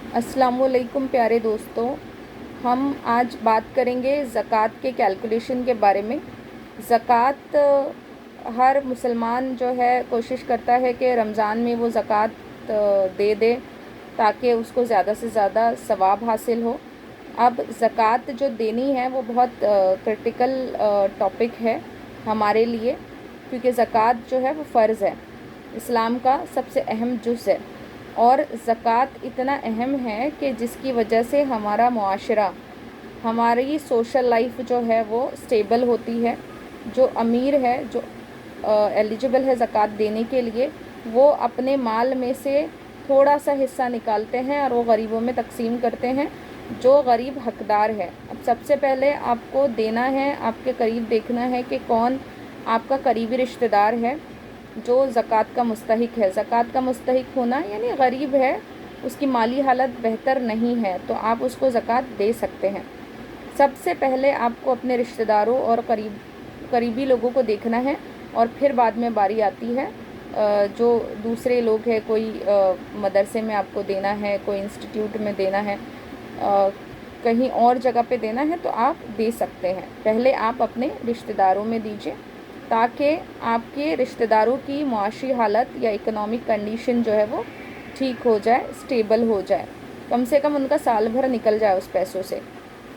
अस्सलाम वालेकुम प्यारे दोस्तों, हम आज बात करेंगे ज़कात के कैलकुलेशन के बारे में। ज़कात हर मुसलमान जो है कोशिश करता है कि रमज़ान में वो ज़कात दे दे ताकि उसको ज़्यादा से ज़्यादा सवाब हासिल हो। अब ज़कात जो देनी है वो बहुत क्रिटिकल टॉपिक है हमारे लिए, क्योंकि ज़कात जो है वो फ़र्ज़ है, इस्लाम का सबसे अहम जुज़ है। और ज़कात इतना अहम है कि जिसकी वजह से हमारा मुआशरा, हमारी सोशल लाइफ जो है वो स्टेबल होती है। जो अमीर है, जो एलिजिबल है ज़कात देने के लिए, वो अपने माल में से थोड़ा सा हिस्सा निकालते हैं और वो गरीबों में तकसीम करते हैं जो गरीब हकदार है। अब सबसे पहले आपको देना है, आपके करीब देखना है कि कौन आपका करीबी रिश्तेदार है जो ज़कात का मुस्तहिक है। ज़कात का मुस्तहिक होना यानी गरीब है, उसकी माली हालत बेहतर नहीं है, तो आप उसको ज़कात दे सकते हैं। सबसे पहले आपको अपने रिश्तेदारों और करीबी लोगों को देखना है, और फिर बाद में बारी आती है जो दूसरे लोग हैं, कोई मदरसे में आपको देना है, कोई इंस्टीट्यूट में देना है, कहीं और जगह पे देना है, तो आप दे सकते हैं। पहले आप अपने रिश्तेदारों में दीजिए ताकि आपके रिश्तेदारों की मुआशी हालत या इकोनॉमिक कंडीशन जो है वो ठीक हो जाए, स्टेबल हो जाए, कम से कम उनका साल भर निकल जाए उस पैसों से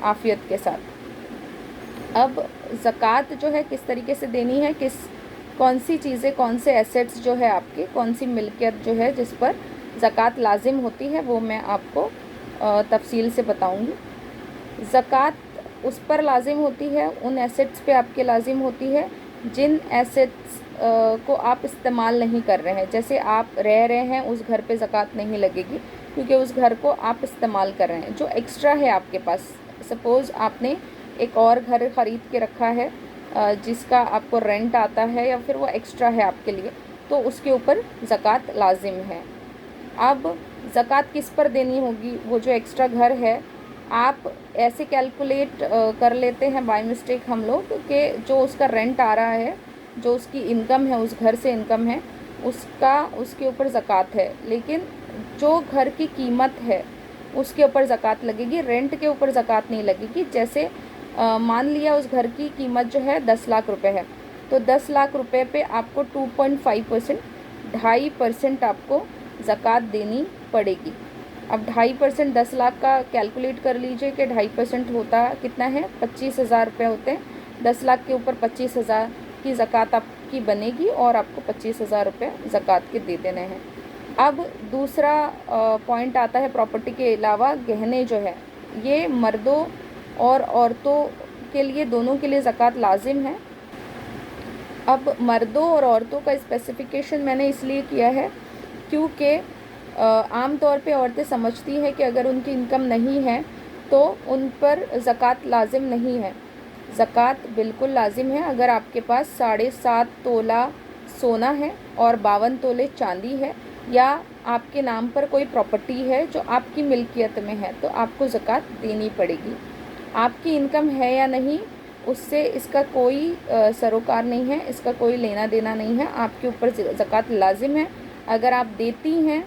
आफ़ियत के साथ। अब ज़कात जो है किस तरीके से देनी है, कौन सी चीज़ें, कौन से एसेट्स जो है आपके, कौन सी मिल्कियत जो है जिस पर ज़कात लाजिम होती है, वो मैं आपको तफसील से बताऊंगी। ज़कात उस पर लाजिम होती है, उन एसेट्स पे आपके लाजिम होती है जिन एसेट्स को आप इस्तेमाल नहीं कर रहे हैं। जैसे आप रह रहे हैं, उस घर पे ज़कात नहीं लगेगी क्योंकि उस घर को आप इस्तेमाल कर रहे हैं। जो एक्स्ट्रा है आपके पास, सपोज़ आपने एक और घर ख़रीद के रखा है जिसका आपको रेंट आता है या फिर वो एक्स्ट्रा है आपके लिए, तो उसके ऊपर ज़कात लाजिम है। अब ज़कात किस पर देनी होगी? वो जो एक्स्ट्रा घर है, आप ऐसे कैलकुलेट कर लेते हैं बाय मिस्टेक हम लोग कि जो उसका रेंट आ रहा है, जो उसकी इनकम है, उस घर से इनकम है, उसके ऊपर ज़कात है, लेकिन जो घर की कीमत है उसके ऊपर ज़कात लगेगी, रेंट के ऊपर ज़कात नहीं लगेगी। जैसे मान लिया उस घर की कीमत जो है 10 लाख रुपए है, तो 10 लाख रुपए पे आपको 2.5%, 2.5% आपको ज़कात देनी पड़ेगी। अब 2.5% 10 लाख का कैलकुलेट कर लीजिए कि 2.5% होता कितना है, 25,000 रुपये होते हैं। 10 लाख के ऊपर 25,000 की ज़कात आपकी बनेगी और आपको 25,000 रुपये ज़कात के दे देने हैं। अब दूसरा पॉइंट आता है प्रॉपर्टी के अलावा गहने जो है, ये मर्दों और औरतों के लिए, दोनों के लिए ज़कात लाजिम है। अब मर्दों और औरतों का स्पेसिफिकेशन मैंने इसलिए किया है क्योंकि आम तौर पे औरतें समझती हैं कि अगर उनकी इनकम नहीं है तो उन पर ज़कात लाजिम नहीं है। ज़कात बिल्कुल लाजिम है। अगर आपके पास 7.5 तोला सोना है और 52 तोले चांदी है, या आपके नाम पर कोई प्रॉपर्टी है जो आपकी मिल्कियत में है, तो आपको ज़कात देनी पड़ेगी। आपकी इनकम है या नहीं, उससे इसका कोई सरोकार नहीं है, इसका कोई लेना देना नहीं है। आपके ऊपर ज़कात लाजिम है। अगर आप देती हैं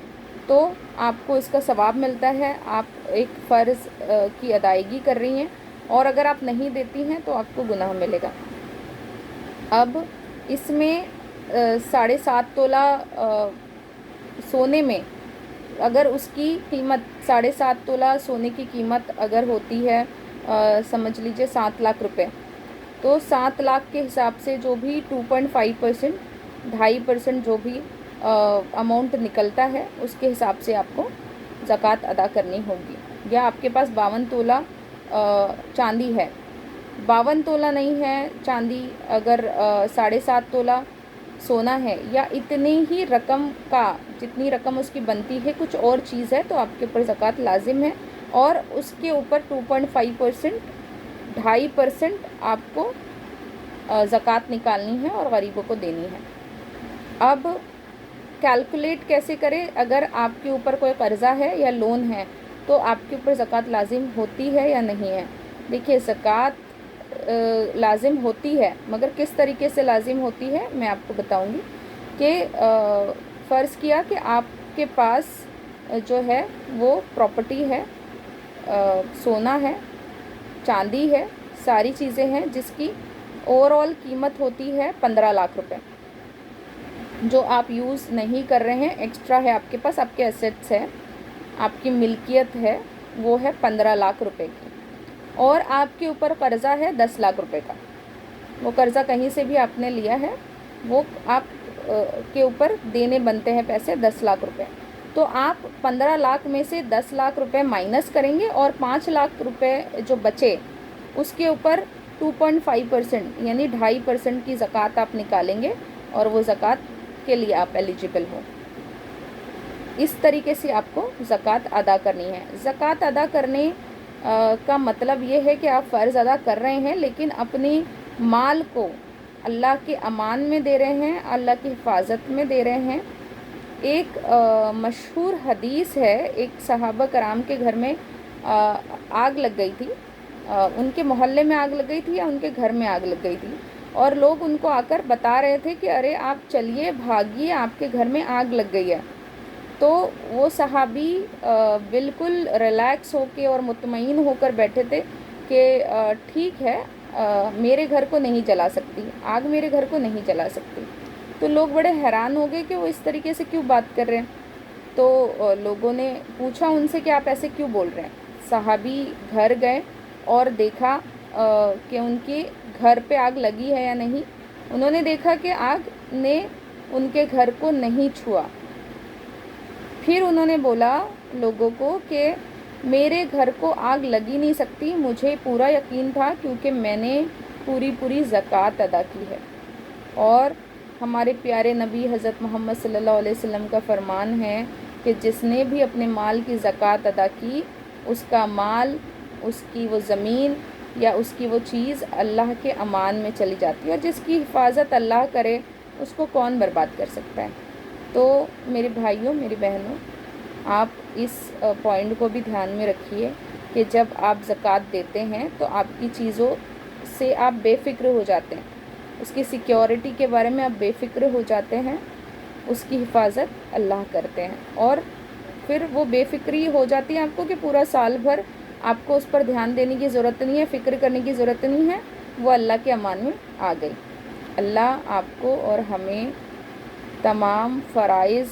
तो आपको इसका सवाब मिलता है, आप एक फ़र्ज़ की अदायगी कर रही हैं, और अगर आप नहीं देती हैं तो आपको गुनाह मिलेगा। अब इसमें 7.5 तोला सोने में, अगर उसकी कीमत 7.5 तोला सोने की कीमत अगर होती है समझ लीजिए 7 लाख रुपए, तो 7 लाख के हिसाब से जो भी 2.5%, 2.5% जो भी अमाउंट निकलता है उसके हिसाब से आपको ज़कात अदा करनी होगी। या आपके पास 52 तोला चांदी है, 52 तोला नहीं है चांदी, अगर 7.5 तोला सोना है, या इतनी ही रकम का, जितनी रकम उसकी बनती है, कुछ और चीज़ है, तो आपके ऊपर ज़कात लाजिम है। और उसके ऊपर 2.5%, 2.5% आपको ज़कात निकालनी है और गरीबों को देनी है। अब कैलकुलेट कैसे करें? अगर आपके ऊपर कोई कर्ज़ा है या लोन है तो आपके ऊपर ज़कात लाजिम होती है या नहीं है? देखिए, ज़कात लाजिम होती है, मगर किस तरीके से लाजिम होती है मैं आपको बताऊंगी। कि फ़र्ज़ किया कि आपके पास جو ہے وہ پراپرٹی ہے، سونا ہے، چاندی ہے، ساری چیزیں ہیں جس کی اوور آل قیمت ہوتی ہے 15 لاکھ روپے، جو آپ یوز نہیں کر رہے ہیں، ایکسٹرا ہے آپ کے پاس، آپ کے ایسیٹس ہے، آپ کی ملکیت ہے، وہ ہے 15 لاکھ روپے کی، اور آپ کے اوپر قرضہ ہے 10 لاکھ روپے کا۔ وہ قرضہ کہیں سے بھی آپ نے لیا ہے، وہ آپ کے اوپر دینے بنتے ہیں پیسے 10 لاکھ روپے، تو آپ 15 لاکھ میں سے 10 لاکھ روپے مائنس کریں گے، اور 5 لاکھ روپے جو بچے اس کے اوپر 2.5% یعنی 2.5% کی زکوٰۃ آپ نکالیں گے، اور وہ زکوٰۃ کے لیے آپ ایلیجیبل ہو۔ اس طریقے سے آپ کو زکوٰۃ ادا کرنی ہے۔ زکوٰۃ ادا کرنے کا مطلب یہ ہے کہ آپ فرض ادا کر رہے ہیں، لیکن اپنی مال کو اللہ کے امان میں دے رہے ہیں، اللہ کی حفاظت میں دے رہے ہیں۔ ایک مشہور حدیث ہے، ایک صحابہ کرام کے گھر میں آگ لگ گئی تھی، ان کے محلے میں آگ لگ گئی تھی یا ان کے گھر میں آگ لگ گئی تھی، اور لوگ ان کو آ کر بتا رہے تھے کہ ارے آپ چلیے، بھاگیے، آپ کے گھر میں آگ لگ گئی ہے۔ تو وہ صحابی بالکل ریلیکس ہو کے اور مطمئن ہو کر بیٹھے تھے کہ ٹھیک ہے، میرے گھر کو نہیں جلا سکتی آگ، میرے گھر کو نہیں جلا سکتی۔ تو لوگ بڑے حیران ہو گئے کہ وہ اس طریقے سے کیوں بات کر رہے ہیں۔ تو لوگوں نے پوچھا ان سے کہ آپ ایسے کیوں بول رہے ہیں؟ صحابی گھر گئے اور دیکھا کہ ان کے گھر پہ آگ لگی ہے یا نہیں۔ انہوں نے دیکھا کہ آگ نے ان کے گھر کو نہیں چھوا۔ پھر انہوں نے بولا لوگوں کو کہ میرے گھر کو آگ لگی نہیں سکتی، مجھے پورا یقین تھا کیونکہ میں نے پوری زکوٰۃ ادا کی ہے۔ اور ہمارے پیارے نبی حضرت محمد صلی اللہ علیہ وسلم کا فرمان ہے کہ جس نے بھی اپنے مال کی زکوٰۃ ادا کی، اس کا مال، اس کی وہ زمین یا اس کی وہ چیز اللہ کے امان میں چلی جاتی ہے، اور جس کی حفاظت اللہ کرے اس کو کون برباد کر سکتا ہے۔ تو میرے بھائیوں، میری بہنوں، آپ اس پوائنٹ کو بھی دھیان میں رکھیے کہ جب آپ زکوٰۃ دیتے ہیں تو آپ کی چیزوں سے آپ بے فکر ہو جاتے ہیں، اس کی سیکیورٹی کے بارے میں آپ بے فکر ہو جاتے ہیں، اس کی حفاظت اللہ کرتے ہیں، اور پھر وہ بے فکری ہو جاتی ہے آپ کو کہ پورا سال بھر آپ کو اس پر دھیان دینے کی ضرورت نہیں ہے، فکر کرنے کی ضرورت نہیں ہے، وہ اللہ کے امان میں آ گئی۔ اللہ آپ کو اور ہمیں تمام فرائض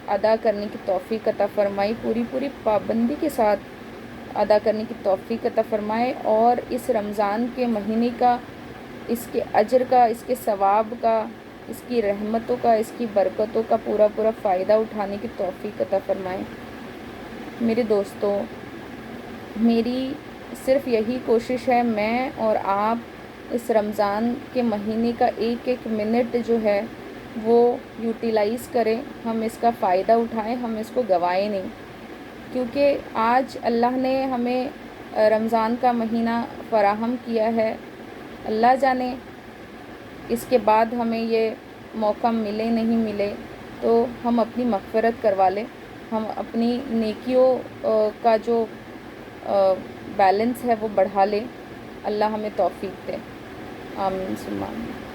ادا کرنے کی توفیق عطا فرمائے، پوری پابندی کے ساتھ ادا کرنے کی توفیق عطا فرمائے، اور اس رمضان کے مہینے کا، اس کے اجر کا، اس کے ثواب کا، اس کی رحمتوں کا، اس کی برکتوں کا پورا فائدہ اٹھانے کی توفیق عطا فرمائے۔ میرے دوستوں، میری صرف یہی کوشش ہے، میں اور آپ اس رمضان کے مہینے کا ایک منٹ جو ہے وہ یوٹیلائز کریں، ہم اس کا فائدہ اٹھائیں، ہم اس کو گوائیں نہیں، کیونکہ آج اللہ نے ہمیں رمضان کا مہینہ فراہم کیا ہے، اللہ جانے اس کے بعد ہمیں یہ موقع ملے نہیں ملے، تو ہم اپنی مغفرت کروا لیں، ہم اپنی نیکیوں کا جو بیلنس ہے وہ بڑھا لیں۔ اللہ ہمیں توفیق دے، آمین ثم آمین۔